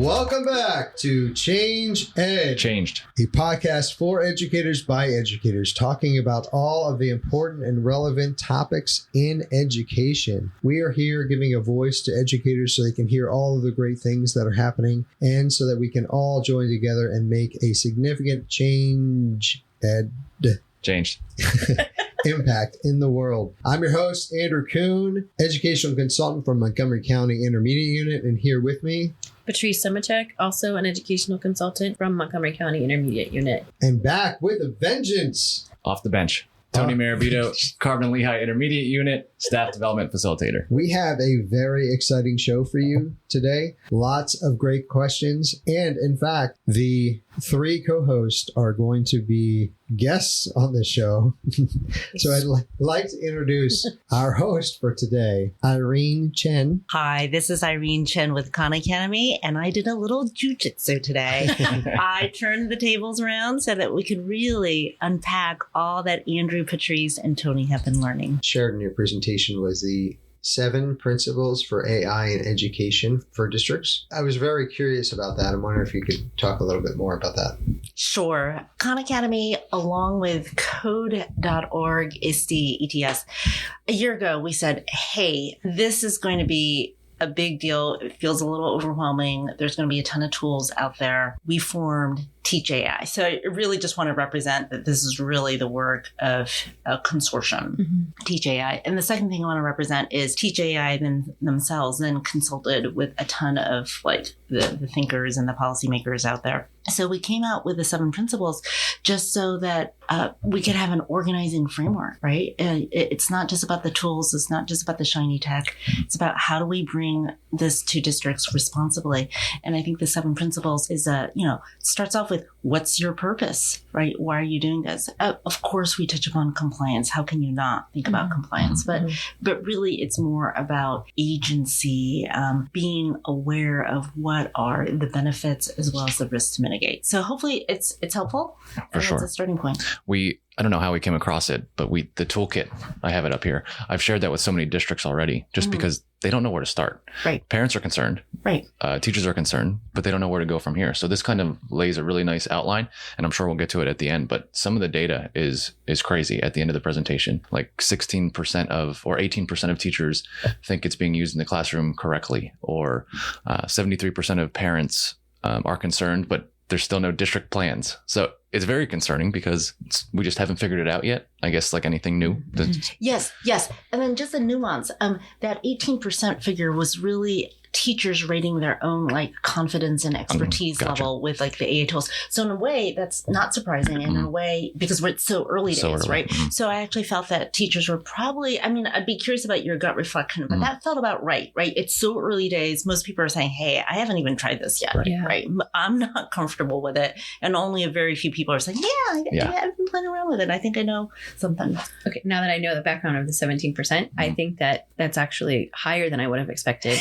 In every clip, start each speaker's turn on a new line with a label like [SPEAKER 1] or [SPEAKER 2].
[SPEAKER 1] Welcome back to Change Ed.
[SPEAKER 2] Changed.
[SPEAKER 1] A podcast for educators by educators, talking about all of the important and relevant topics in education. We are here giving a voice to educators so they can hear all of the great things that are happening and so that we can all join together and make a significant change
[SPEAKER 2] Changed.
[SPEAKER 1] impact in the world. I'm your host, Andrew Kuhn, educational consultant from Montgomery County Intermediate Unit, and here with me,
[SPEAKER 3] Patrice Somachek, also an educational consultant from Montgomery County Intermediate Unit.
[SPEAKER 1] and back with a vengeance.
[SPEAKER 2] Off the bench. Tony Marabito, Carbon Lehigh Intermediate Unit, Staff Development Facilitator.
[SPEAKER 1] We have a very exciting show for you today. Lots of great questions. And in fact, the three co-hosts are going to be guests on the show. So I'd like to introduce our host for today, Eirene Chen.
[SPEAKER 4] Hi, this is Eirene Chen with Khan Academy, and I did a little jujitsu today. I turned the tables around so that we could really unpack all that Andrew, Patrice, and Tony have been learning.
[SPEAKER 1] Shared in your presentation was the 7 principles for AI in education for districts. I was very curious about that. I'm wondering if you could talk a little bit more about that.
[SPEAKER 4] Sure. Khan Academy, along with code.org, ISTE, ETS, a year ago, we said, hey, this is going to be a big deal. It feels a little overwhelming. There's going to be a ton of tools out there. We formed TeachAI. So I really just want to represent that this is really the work of a consortium, TeachAI. And the second thing I want to represent is TeachAI themselves then consulted with a ton of like the thinkers and the policymakers out there. So we came out with the 7 principles just so that we could have an organizing framework, right? It's not just about the tools. It's not just about the shiny tech. It's about how do we bring this to districts responsibly. And I think the 7 principles is, starts off with what's your purpose, right? Why are you doing this? Of course, we touch upon compliance. How can you not think about compliance? But really, it's more about agency, being aware of what are the benefits as well as the risks to mitigate. So hopefully it's helpful.
[SPEAKER 2] For sure.
[SPEAKER 4] It's a starting point.
[SPEAKER 2] I don't know how we came across it, but the toolkit, I have it up here. I've shared that with so many districts already just because they don't know where to start.
[SPEAKER 4] Right.
[SPEAKER 2] Parents are concerned.
[SPEAKER 4] Right.
[SPEAKER 2] Teachers are concerned, but they don't know where to go from here. So this kind of lays a really nice outline, and I'm sure we'll get to it at the end, but some of the data is crazy at the end of the presentation. Like 16% or 18% of teachers think it's being used in the classroom correctly, or 73% of parents are concerned, but there's still no district plans. So it's very concerning because we just haven't figured it out yet. I guess like anything new.
[SPEAKER 4] Yes. And then just a nuance, that 18% figure was really teachers rating their own like confidence and expertise level with like the AI tools. So in a way, that's not surprising. And in a way, because we're so early days, right? So I actually felt that teachers were probably, I'd be curious about your gut reflection, but that felt about right? It's so early days. Most people are saying, hey, I haven't even tried this yet, right? I'm not comfortable with it. And only a very few people are saying, yeah, I've been playing around with it. I think I know something.
[SPEAKER 3] Okay, now that I know the background of the 17%, I think that that's actually higher than I would have expected.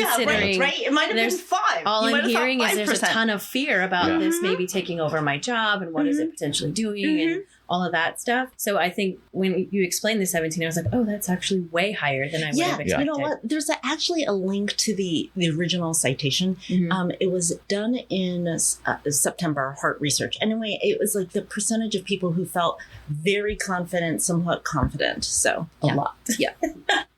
[SPEAKER 3] Considering
[SPEAKER 4] right? It might have been 5.
[SPEAKER 3] All I'm hearing is there's a ton of fear about this maybe taking over my job and what is it potentially doing and all of that stuff. So I think when you explained the 17, I was like, oh, that's actually way higher than I would have expected.
[SPEAKER 4] You know what? There's actually a link to the original citation. It was done in September, Heart Research. Anyway, it was like the percentage of people who felt very confident, somewhat confident. So a lot. Yeah.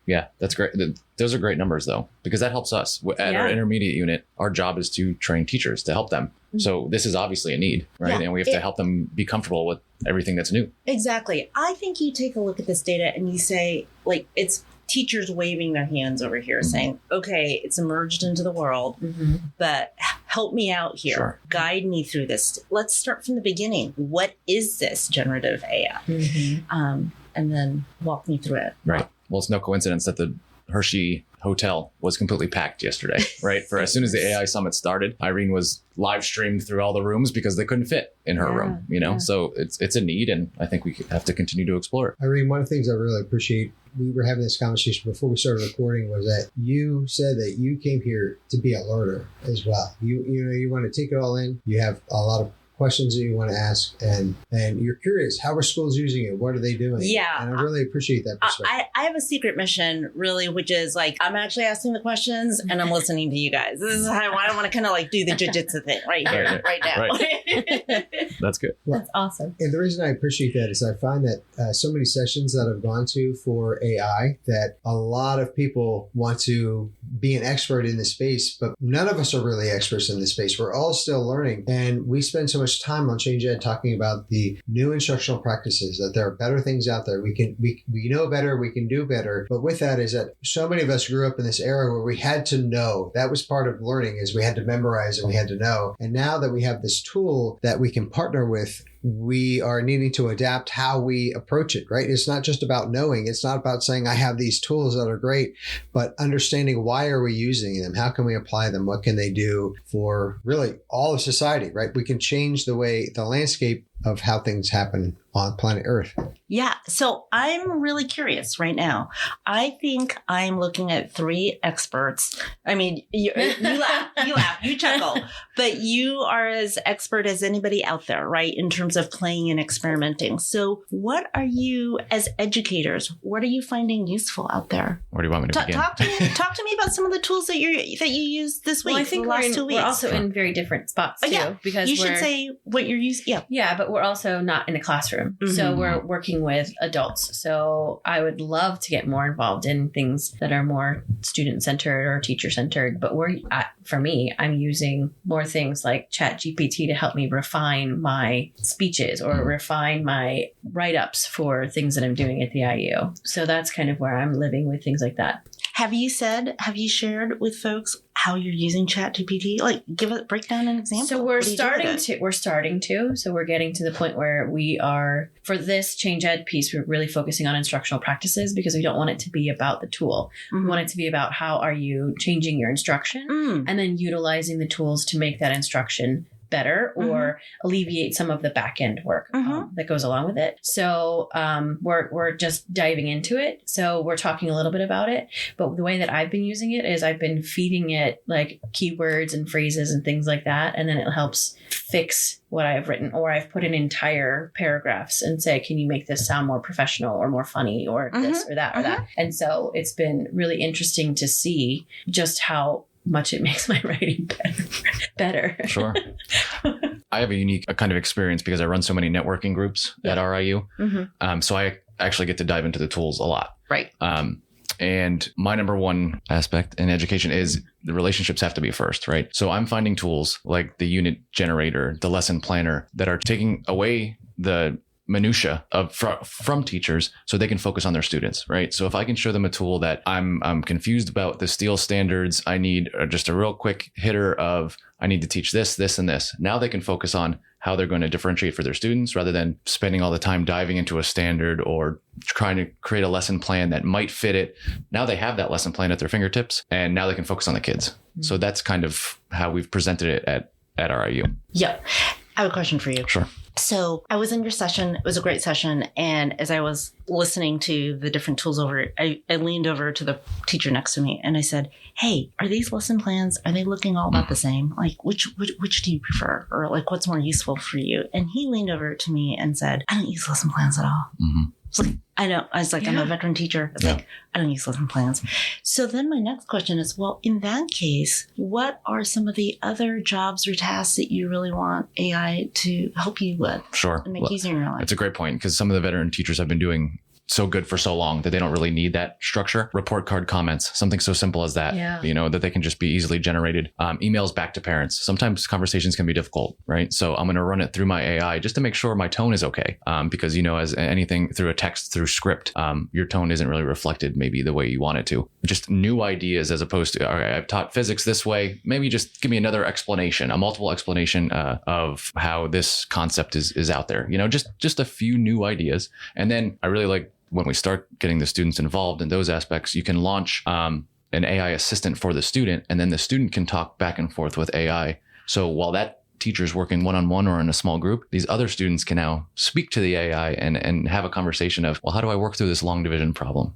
[SPEAKER 2] Yeah, that's great. Those are great numbers, though, because that helps us. At our intermediate unit, our job is to train teachers to help them. So this is obviously a need, right? And we have to help them be comfortable with everything that's new.
[SPEAKER 4] Exactly. I think you take a look at this data and you say, like, it's teachers waving their hands over here saying, okay, it's emerged into the world, but help me out here.
[SPEAKER 2] Sure.
[SPEAKER 4] Guide me through this. Let's start from the beginning. What is this generative AI? And then walk me through it.
[SPEAKER 2] Right. Well, it's no coincidence that the Hershey Hotel was completely packed yesterday, right? For as soon as the AI Summit started, Eirene was live streamed through all the rooms because they couldn't fit in her room, So it's a need, and I think we have to continue to explore it.
[SPEAKER 1] Eirene, one of the things I really appreciate, we were having this conversation before we started recording, was that you said that you came here to be a learner as well. You want to take it all in. You have a lot of questions that you want to ask, and you're curious, how are schools using it? What are they doing?
[SPEAKER 4] Yeah.
[SPEAKER 1] And I really appreciate that perspective.
[SPEAKER 4] I have a secret mission, really, which is like, I'm actually asking the questions and I'm listening to you guys. This is how I want to kind of like do the jiu-jitsu thing right here, right now.
[SPEAKER 2] Right. That's good.
[SPEAKER 1] Well,
[SPEAKER 3] That's awesome.
[SPEAKER 1] And the reason I appreciate that is I find that so many sessions that I've gone to for AI, that a lot of people want to be an expert in this space, but none of us are really experts in this space. We're all still learning. And we spend so much time on Change Ed talking about the new instructional practices, that there are better things out there. We know better, we can do better. But with that is that so many of us grew up in this era where we had to know. That was part of learning, is we had to memorize and we had to know. And now that we have this tool that we can partner with, we are needing to adapt how we approach it, right? It's not just about knowing. It's not about saying, I have these tools that are great, but understanding, why are we using them? How can we apply them? What can they do for really all of society, right? We can change the landscape of how things happen on planet Earth.
[SPEAKER 4] Yeah. So I'm really curious right now. I think I'm looking at 3 experts. I mean, you laugh, you chuckle, but you are as expert as anybody out there, right? In terms of playing and experimenting. So what are you, as educators, what are you finding useful out there?
[SPEAKER 2] Where do you want me to begin?
[SPEAKER 4] Talk to me about some of the tools that you used this week.
[SPEAKER 3] Well, I think
[SPEAKER 4] the last 2 weeks.
[SPEAKER 3] we're also in very different spots too, because
[SPEAKER 4] you should say what you're using.
[SPEAKER 3] Yeah, but we're also not in a classroom.
[SPEAKER 4] Mm-hmm.
[SPEAKER 3] So we're working with adults. So I would love to get more involved in things that are more student-centered or teacher-centered. But for me, I'm using more things like ChatGPT to help me refine my speeches or refine my write-ups for things that I'm doing at the IU. So that's kind of where I'm living with things like that.
[SPEAKER 4] Have you shared with folks how you're using ChatGPT? Like, break down an example.
[SPEAKER 3] So we're starting to. So we're getting to the point where we are, for this Change Ed piece, we're really focusing on instructional practices, because we don't want it to be about the tool. Mm-hmm. We want it to be about how are you changing your instruction and then utilizing the tools to make that instruction better or alleviate some of the back end work that goes along with it. So we're just diving into it. So we're talking a little bit about it. But the way that I've been using it is I've been feeding it like keywords and phrases and things like that. And then it helps fix what I've written, or I've put in entire paragraphs and say, can you make this sound more professional or more funny or this or that or that? And so it's been really interesting to see just how much it makes my writing better.
[SPEAKER 2] Sure. I have a unique kind of experience because I run so many networking groups at RIU. So I actually get to dive into the tools a lot.
[SPEAKER 4] Right.
[SPEAKER 2] And my number one aspect in education is the relationships have to be first, right? So I'm finding tools like the unit generator, the lesson planner, that are taking away the minutia from teachers so they can focus on their students, right? So if I can show them a tool that I'm confused about the Steele standards, I need just a real quick hitter of, I need to teach this, this, and this. Now they can focus on how they're going to differentiate for their students rather than spending all the time diving into a standard or trying to create a lesson plan that might fit it. Now they have that lesson plan at their fingertips, and now they can focus on the kids. So that's kind of how we've presented it at RIU.
[SPEAKER 4] Yeah. I have a question for you.
[SPEAKER 2] Sure.
[SPEAKER 4] So I was in your session. It was a great session. And as I was listening to the different tools over, I leaned over to the teacher next to me and I said, hey, are these lesson plans, are they looking all about the same? Like, which do you prefer? Or like, what's more useful for you? And he leaned over to me and said, I don't use lesson plans at all. I know. I was like, I'm a veteran teacher. It's like, I don't use lesson plans. So then my next question is, well, in that case, what are some of the other jobs or tasks that you really want AI to help you with?
[SPEAKER 2] Sure.
[SPEAKER 4] And make easier in your life?
[SPEAKER 2] It's a great point, because some of the veteran teachers have been doing so good for so long that they don't really need that structure. Report card comments, something so simple as that, that they can just be easily generated. Emails back to parents. Sometimes conversations can be difficult, right? So I'm going to run it through my AI just to make sure my tone is okay. Because, as anything through a text, through script, your tone isn't really reflected maybe the way you want it to. Just new ideas as opposed to, all right, I've taught physics this way. Maybe just give me another explanation, a multiple explanation of how this concept is out there. Just a few new ideas. And then I really like, when we start getting the students involved in those aspects, you can launch an AI assistant for the student, and then the student can talk back and forth with AI. So while that teachers working one-on-one or in a small group, these other students can now speak to the AI and have a conversation of, well, how do I work through this long division problem?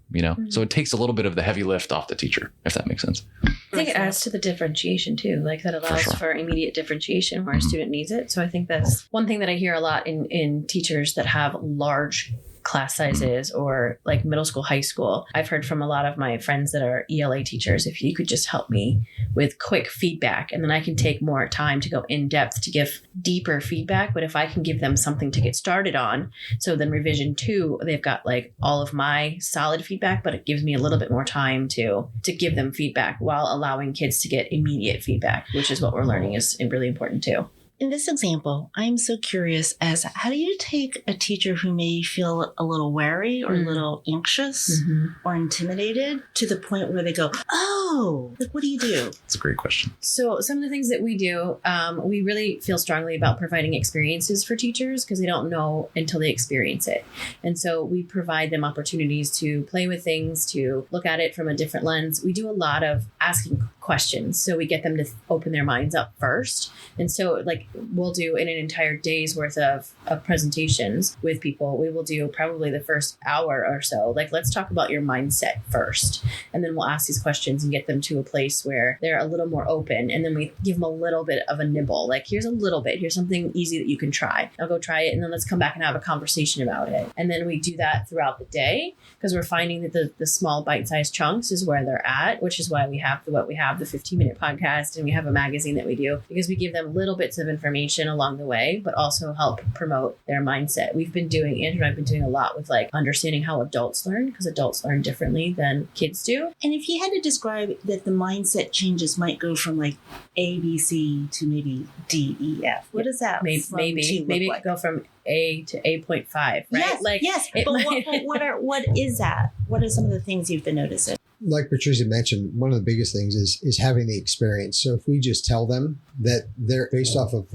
[SPEAKER 2] So it takes a little bit of the heavy lift off the teacher, if that makes sense.
[SPEAKER 3] I think it adds to the differentiation too. Like that allows for immediate differentiation where a student needs it. So I think that's one thing that I hear a lot in teachers that have large class sizes or like middle school, high school. I've heard from a lot of my friends that are ELA teachers, if you could just help me with quick feedback, and then I can take more time to go in depth to give deeper feedback. But if I can give them something to get started on, so then revision 2, they've got like all of my solid feedback, but it gives me a little bit more time to give them feedback while allowing kids to get immediate feedback, which is what we're learning is really important too.
[SPEAKER 4] In this example, I'm so curious as how do you take a teacher who may feel a little wary or a little anxious or intimidated to the point where they go, oh, like, what do you do?
[SPEAKER 2] That's a great question.
[SPEAKER 3] So some of the things that we do, we really feel strongly about providing experiences for teachers because they don't know until they experience it. And so we provide them opportunities to play with things, to look at it from a different lens. We do a lot of asking questions. So we get them to open their minds up first. And so like we'll do in an entire day's worth of presentations with people. We will do probably the first hour or so. Like, let's talk about your mindset first. And then we'll ask these questions and get them to a place where they're a little more open. And then we give them a little bit of a nibble. Like, here's a little bit. Here's something easy that you can try. I'll go try it. And then let's come back and have a conversation about it. And then we do that throughout the day because we're finding that the small bite-sized chunks is where they're at, which is why we have the 15-minute podcast, and we have a magazine that we do because we give them little bits of information along the way, but also help promote their mindset. Andrew and I've been doing a lot with like understanding how adults learn because adults learn differently than kids do.
[SPEAKER 4] And if you had to describe that the mindset changes might go from like A, B, C to maybe D, E, F, what does that
[SPEAKER 3] maybe it could go from A to A.5, right?
[SPEAKER 4] Yes. What is that? What are some of the things you've been noticing?
[SPEAKER 1] Like Patricia mentioned, one of the biggest things is having the experience. So if we just tell them that they're based off of,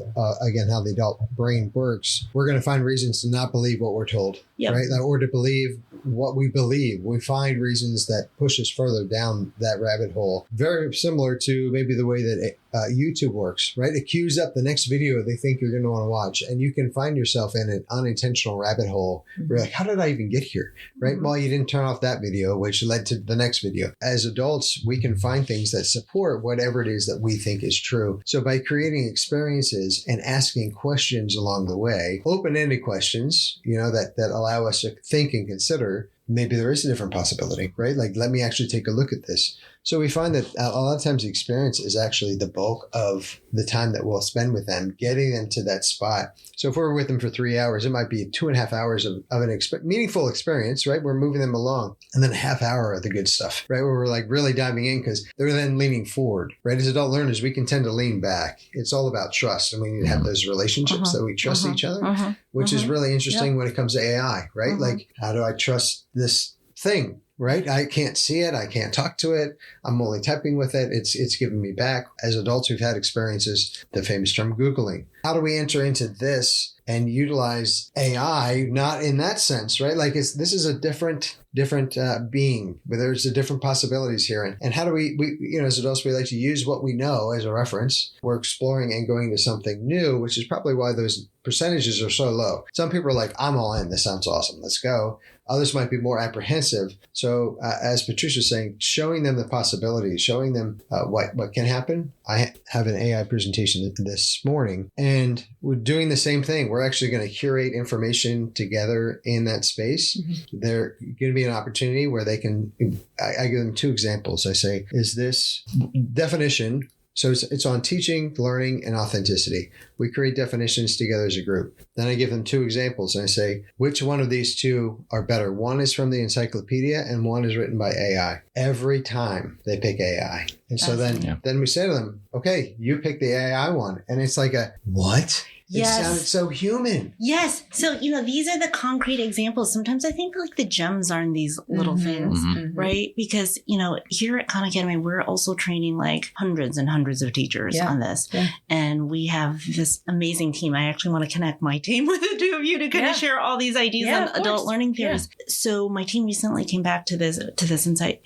[SPEAKER 1] again, how the adult brain works, we're going to find reasons to not believe what we're told, right? Or to believe what we believe. We find reasons that push us further down that rabbit hole. Very similar to maybe the way that YouTube works, right? It queues up the next video they think you're going to want to watch. And you can find yourself in an unintentional rabbit hole. Where you're like, how did I even get here? Right? Well, you didn't turn off that video, which led to the next video. As adults, we can find things that support whatever it is that we think is true. So by creating experiences and asking questions along the way, open-ended questions, that allow us to think and consider, maybe there is a different possibility, right? Like, let me actually take a look at this. So we find that a lot of times the experience is actually the bulk of the time that we'll spend with them, getting them to that spot. So if we're with them for 3 hours, it might be 2.5 hours of an meaningful experience, right? We're moving them along. And then a half hour of the good stuff, right? Where we're like really diving in because they're then leaning forward, right? As adult learners, we can tend to lean back. It's all about trust. And we need to have those relationships that we trust each other, which is really interesting when it comes to AI, right? Like, how do I trust this thing? Right? I can't see it. I can't talk to it. I'm only typing with it. It's giving me back. As adults who've had experiences, the famous term Googling. How do we enter into this and utilize AI? Not in that sense, right? Like this is a different being, but there's a different possibilities here. And how do we as adults, we like to use what we know as a reference. We're exploring and going to something new, which is probably why those percentages are so low. Some people are like, I'm all in. This sounds awesome. Let's go. Others might be more apprehensive. So as Patricia was saying, showing them the possibilities, showing them what can happen. I have an AI presentation this morning, and we're doing the same thing. We're actually going to curate information together in that space. There going to be an opportunity where they can, I give them 2 examples. I say, is this definition? So it's on teaching, learning, and authenticity. We create definitions together as a group. Then I give them 2 examples and I say, which one of these 2 are better? One is from the encyclopedia and one is written by AI. Every time they pick AI. And so then we say to them, okay, you pick the AI one. And it's like what?
[SPEAKER 4] Yes.
[SPEAKER 1] It sounded so human.
[SPEAKER 4] Yes. So, these are the concrete examples. Sometimes I think like the gems are in these little things, right? Because, here at Khan Academy, we're also training like hundreds and hundreds of teachers on this. Yeah. And we have this amazing team. I actually want to connect my team with the two of you to kind of share all these ideas on adult learning theories. Yeah. So my team recently came back to this insight.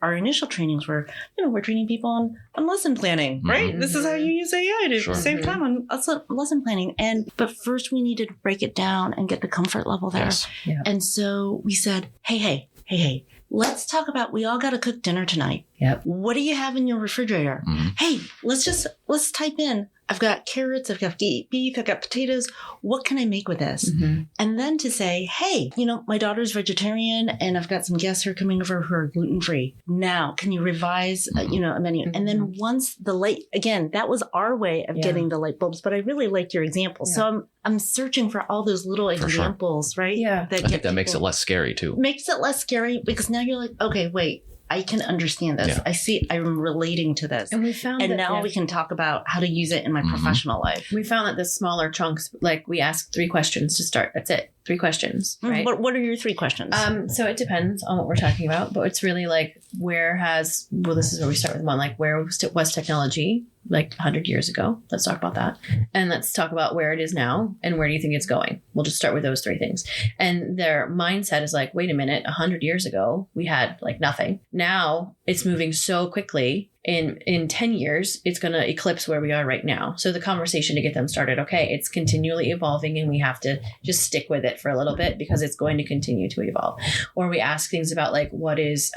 [SPEAKER 4] Our initial trainings were, we're training people on lesson planning, right? This is how you use AI to save time on lesson planning. But first we needed to break it down and get the comfort level there. Yes. Yeah. And so we said, hey, let's talk about, we all got to cook dinner tonight. Yep. What do you have in your refrigerator? Hey, let's type in, I've got carrots, I've got beef, I've got potatoes. What can I make with this? And then to say, hey, my daughter's vegetarian and I've got some guests who are coming over who are gluten-free. Now, can you revise, a menu? And then once again, that was our way of getting the light bulbs, but I really liked your example. Yeah. So I'm searching for all those little examples, right? Yeah.
[SPEAKER 2] I think that makes it less scary too.
[SPEAKER 4] Makes it less scary because now you're like, okay, wait. I can understand this. Yeah. I see, I'm relating to this.
[SPEAKER 3] And we found
[SPEAKER 4] now we can talk about how to use it in my professional life.
[SPEAKER 3] We found that the smaller chunks, like we ask 3 questions to start. That's it. 3 questions, right?
[SPEAKER 4] What are your 3 questions?
[SPEAKER 3] So it depends on what we're talking about, but it's really like this is where we start with one, like where was technology like 100 years ago? Let's talk about that. And let's talk about where it is now and where do you think it's going? We'll just start with those 3 things. And their mindset is like, wait a minute, 100 years ago, we had like nothing. Now it's moving so quickly. In 10 years, it's going to eclipse where we are right now. So the conversation to get them started, okay, it's continually evolving and we have to just stick with it for a little bit because it's going to continue to evolve. Or we ask things about like, what is,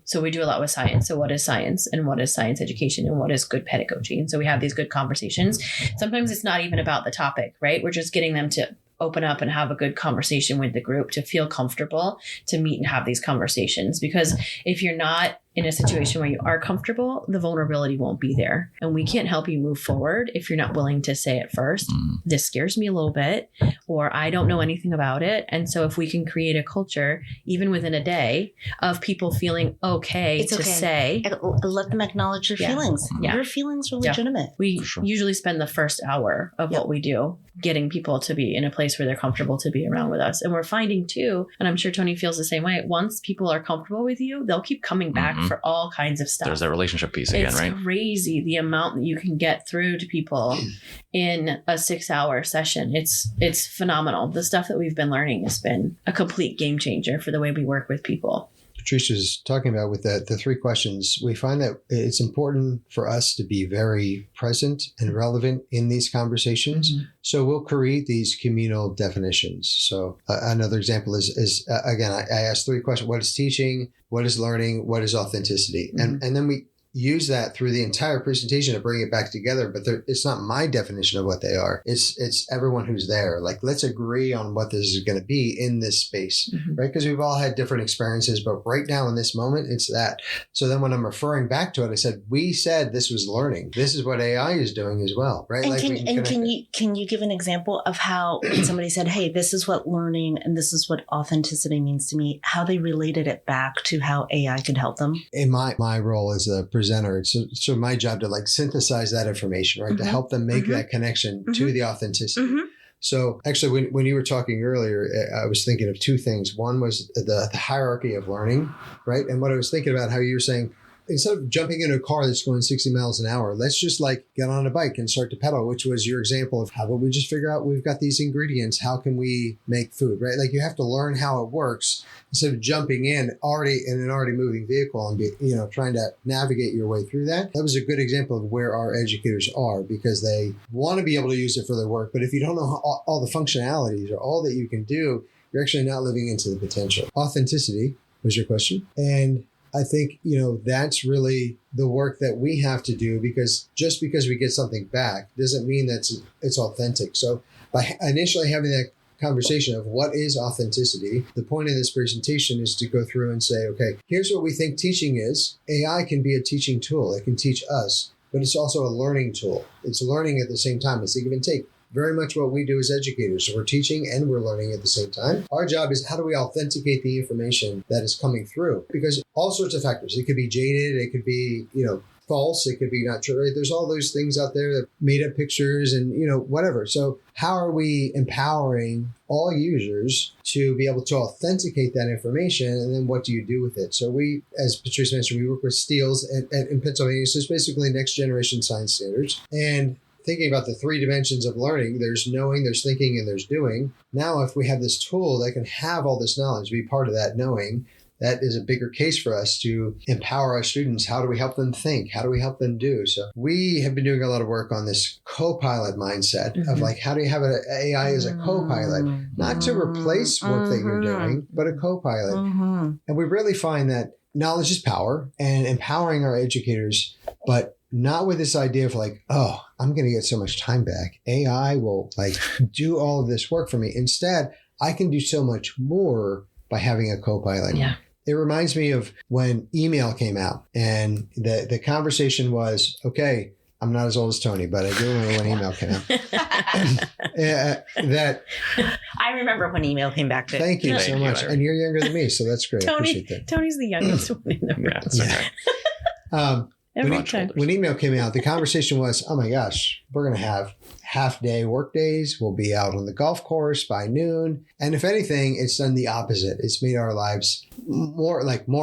[SPEAKER 3] so we do a lot with science. So what is science and what is science education and what is good pedagogy? And so we have these good conversations. Sometimes it's not even about the topic, right? We're just getting them to open up and have a good conversation with the group, to feel comfortable to meet and have these conversations. Because if you're not in a situation where you are comfortable, the vulnerability won't be there. And we can't help you move forward if you're not willing to say it first. This scares me a little bit, or I don't know anything about it. And so if we can create a culture, even within a day, of people feeling okay to say.
[SPEAKER 4] Let them acknowledge their feelings. Yeah. Your feelings are legitimate.
[SPEAKER 3] We usually spend the first hour of what we do getting people to be in a place where they're comfortable to be around with us. And we're finding too, and I'm sure Tony feels the same way, once people are comfortable with you, they'll keep coming back for all kinds of stuff.
[SPEAKER 2] There's that relationship piece again, right?
[SPEAKER 3] It's crazy the amount that you can get through to people in a 6-hour session. It's phenomenal. The stuff that we've been learning has been a complete game changer for the way we work with people.
[SPEAKER 1] Patricia's talking about with the 3 questions, we find that it's important for us to be very present and relevant in these conversations. So we'll create these communal definitions. So another example is again, I asked 3 questions. What is teaching? What is learning? What is authenticity? And then we use that through the entire presentation to bring it back together. But it's not my definition of what they are. It's everyone who's there. Like, let's agree on what this is going to be in this space, right? Because we've all had different experiences, but right now in this moment, it's that. So then when I'm referring back to it, I said, we said this was learning. This is what AI is doing as well, right?
[SPEAKER 4] And can you give an example of how when somebody said, hey, this is what learning and this is what authenticity means to me, how they related it back to how AI could help them?
[SPEAKER 1] In my role as a presenter, it's so my job to like synthesize that information, right? To help them make that connection to the authenticity. So actually, when you were talking earlier, I was thinking of 2 things. One was the hierarchy of learning, right? And what I was thinking about how you were saying, instead of jumping into a car that's going 60 miles an hour, let's just like get on a bike and start to pedal, which was your example of how about we just figure out we've got these ingredients. How can we make food, right? Like you have to learn how it works instead of jumping in an already moving vehicle and trying to navigate your way through that. That was a good example of where our educators are, because they want to be able to use it for their work. But if you don't know all the functionalities or all that you can do, you're actually not living into the potential. Authenticity was your question. And I think, that's really the work that we have to do, because just because we get something back doesn't mean that it's authentic. So by initially having that conversation of what is authenticity, the point of this presentation is to go through and say, okay, here's what we think teaching is. AI can be a teaching tool. It can teach us, but it's also a learning tool. It's learning at the same time. It's a give and take. Very much what we do as educators. So we're teaching and we're learning at the same time. Our job is how do we authenticate the information that is coming through? Because all sorts of factors. It could be jaded. It could be, false. It could be not true. Right? There's all those things out there that made up pictures and, whatever. So how are we empowering all users to be able to authenticate that information? And then what do you do with it? So we, as Patrice mentioned, we work with Steele's in Pennsylvania. So it's basically next generation science standards. And thinking about the 3 dimensions of learning, there's knowing, there's thinking, and there's doing. Now, if we have this tool that can have all this knowledge, be part of that knowing, that is a bigger case for us to empower our students. How do we help them think? How do we help them do? So we have been doing a lot of work on this co-pilot mindset of like, how do you have an AI as a co-pilot? Not to replace work that you're doing, but a co-pilot. And we really find that knowledge is power and empowering our educators, but not with this idea of like, oh, I'm going to get so much time back. AI will like do all of this work for me. Instead, I can do so much more by having a co-pilot.
[SPEAKER 3] Yeah.
[SPEAKER 1] It reminds me of when email came out and the conversation was, okay, I'm not as old as Tony, but I do remember when email came out.
[SPEAKER 4] I remember when email came back.
[SPEAKER 1] Thank you so much. And you're younger than me, so that's great. I appreciate that.
[SPEAKER 3] Tony's the youngest one in the room.
[SPEAKER 2] Yeah, that's okay.
[SPEAKER 1] When email came out, the conversation was, oh my gosh, we're going to have half-day work days. We'll be out on the golf course by noon. And if anything, it's done the opposite. It's made our lives more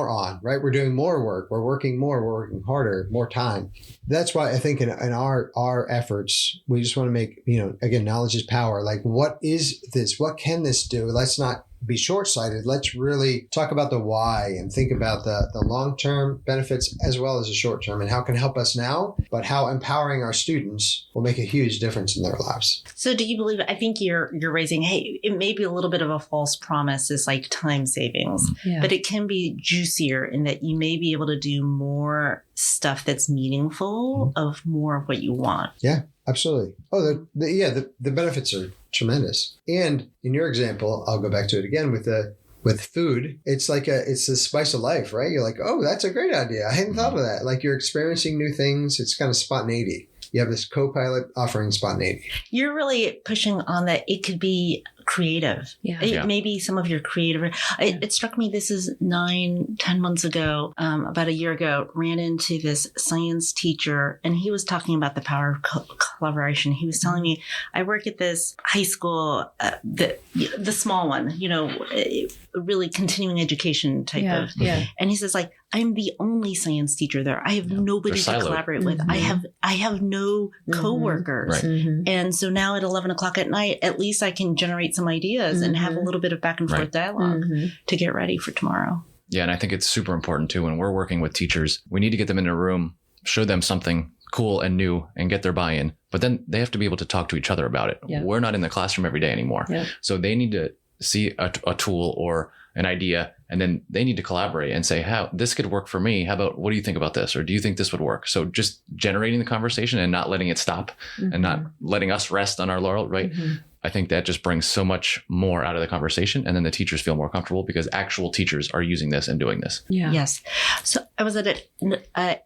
[SPEAKER 1] on, right? We're doing more work. We're working more. We're working harder, more time. That's why I think in our efforts, we just want to make, again, knowledge is power. Like, what is this? What can this do? Let's not be short-sighted. Let's really talk about the why and think about the long-term benefits as well as the short-term and how it can help us now, but how empowering our students will make a huge difference in their lives.
[SPEAKER 4] So do you believe, I think you're raising, hey, it may be a little bit of a false promise is like time savings, but it can be juicier in that you may be able to do more stuff that's meaningful of more of what you want.
[SPEAKER 1] Yeah, absolutely. Oh, the benefits are tremendous. And in your example, I'll go back to it again with food. It's like it's the spice of life, right? You're like, oh, that's a great idea. I hadn't thought of that. Like, you're experiencing new things. It's kind of spontaneity. You have this co-pilot offering spontaneity. You're really
[SPEAKER 4] pushing on that. It could be creative. Maybe some of your creative. It struck me, this is 9-10 months ago, about a year ago, ran into this science teacher and he was talking about the power of collaboration. He was telling me, I work at this high school, the small one, really continuing education type of. Yeah. And he says, like, I'm the only science teacher there. I have nobody to collaborate with. I have no coworkers. Right. And so now at 11 o'clock at night, at least I can generate some ideas and have a little bit of back and forth dialogue to get ready for tomorrow.
[SPEAKER 2] Yeah. And I think it's super important too, when we're working with teachers, we need to get them in a room, show them something cool and new and get their buy-in, but then they have to be able to talk to each other about it. Yeah. We're not in the classroom every day anymore. Yeah. So they need to see a tool or an idea, and then they need to collaborate and say, how this could work for me. How about, what do you think about this? Or do you think this would work? So just generating the conversation and not letting it stop and not letting us rest on our laurel, right? I think that just brings so much more out of the conversation. And then the teachers feel more comfortable because actual teachers are using this and doing this.
[SPEAKER 4] Yeah. Yes. So I was at an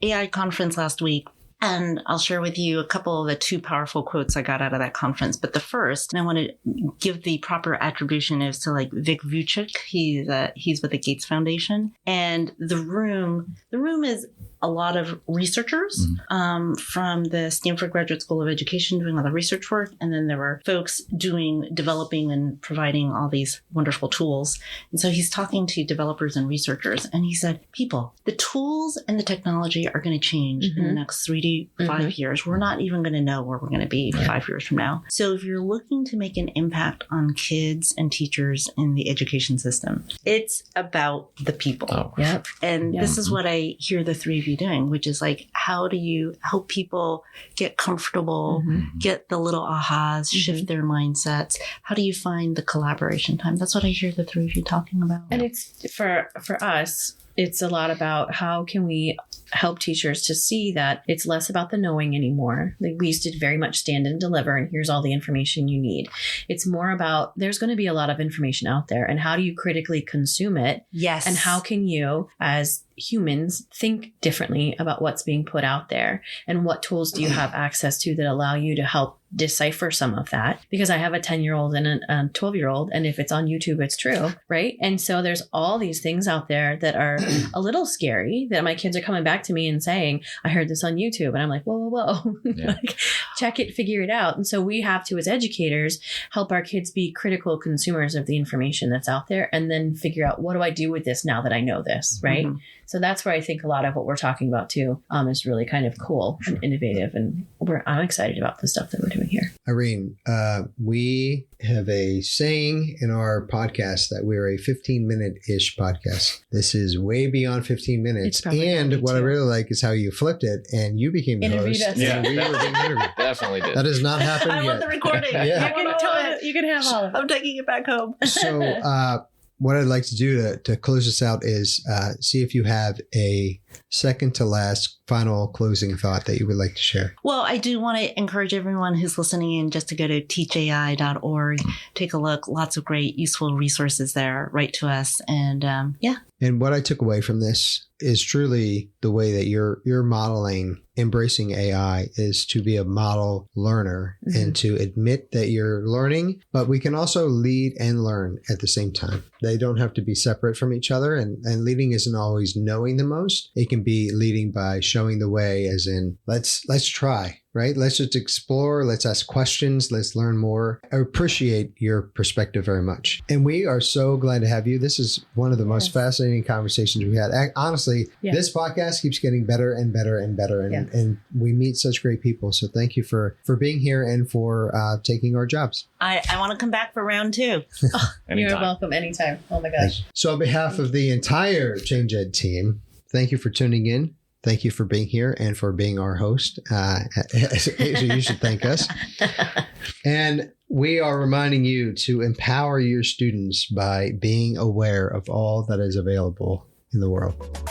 [SPEAKER 4] AI conference last week. And I'll share with you a couple of the 2 powerful quotes I got out of that conference. But the first, and I want to give the proper attribution, is to like Vic Vucic. He's with the Gates Foundation. And the room is a lot of researchers from the Stanford Graduate School of Education doing all the research work. And then there were folks developing and providing all these wonderful tools. And so he's talking to developers and researchers. And he said, people, the tools and the technology are going to change in the next 3 to 5 years. We're not even going to know where we're going to be 5 years from now. So if you're looking to make an impact on kids and teachers in the education system, it's about the people.
[SPEAKER 2] Oh.
[SPEAKER 4] Yep. And this is what I hear the 3 of you doing, which is like, how do you help people get comfortable, get the little ahas, shift their mindsets? How do you find the collaboration time? That's what I hear the 3 of you talking about.
[SPEAKER 3] And it's for us, it's a lot about how can we help teachers to see that it's less about the knowing anymore. Like, we used to very much stand and deliver, and here's all the information you need. It's more about, there's going to be a lot of information out there, and how do you critically consume it?
[SPEAKER 4] Yes.
[SPEAKER 3] And how can you, as humans, think differently about what's being put out there, and what tools do you have access to that allow you to help decipher some of that because I have a 10-year-old and a 12-year-old. And if it's on YouTube, it's true. Right. And so there's all these things out there that are a little scary that my kids are coming back to me and saying, I heard this on YouTube. And I'm like, whoa.
[SPEAKER 2] Yeah.
[SPEAKER 3] Like, check it, figure it out. And so we have to, as educators, help our kids be critical consumers of the information that's out there and then figure out, what do I do with this now that I know this? Right. Mm-hmm. So that's where I think a lot of what we're talking about too is really kind of cool and innovative. And I'm excited about the stuff that we're doing here.
[SPEAKER 1] Eirene, we have a saying in our podcast that we're a 15-minute-ish podcast. This is way beyond 15 minutes. And what I really like is how you flipped it and you became the host.
[SPEAKER 2] Yeah,
[SPEAKER 1] we were being interviewed.
[SPEAKER 2] Definitely did.
[SPEAKER 1] That has not happened
[SPEAKER 4] I
[SPEAKER 1] yet.
[SPEAKER 4] want the recording.
[SPEAKER 1] Yeah.
[SPEAKER 3] You can have all of it.
[SPEAKER 4] I'm taking it back home.
[SPEAKER 1] So what I'd like to do to close this out is see if you have a second to last final closing thought that you would like to share.
[SPEAKER 4] Well, I do want to encourage everyone who's listening in just to go to teachai.org, take a look. Lots of great, useful resources there. Write to us. And
[SPEAKER 1] And what I took away from this is truly the way that you're modeling, embracing AI is to be a model learner and to admit that you're learning, but we can also lead and learn at the same time. They don't have to be separate from each other. And leading isn't always knowing the most. It can be leading by showing the way, as in, let's try. Right? Let's just explore. Let's ask questions. Let's learn more. I appreciate your perspective very much. And we are so glad to have you. This is one of the most fascinating conversations we had. Honestly, this podcast keeps getting better and better and better. And we meet such great people. So thank you for being here and for taking our jobs.
[SPEAKER 4] I want to come back for round 2.
[SPEAKER 3] You're welcome anytime. Oh my gosh.
[SPEAKER 1] So on behalf of the entire Change Ed team, thank you for tuning in. Thank you for being here and for being our host. You should thank us. And we are reminding you to empower your students by being aware of all that is available in the world.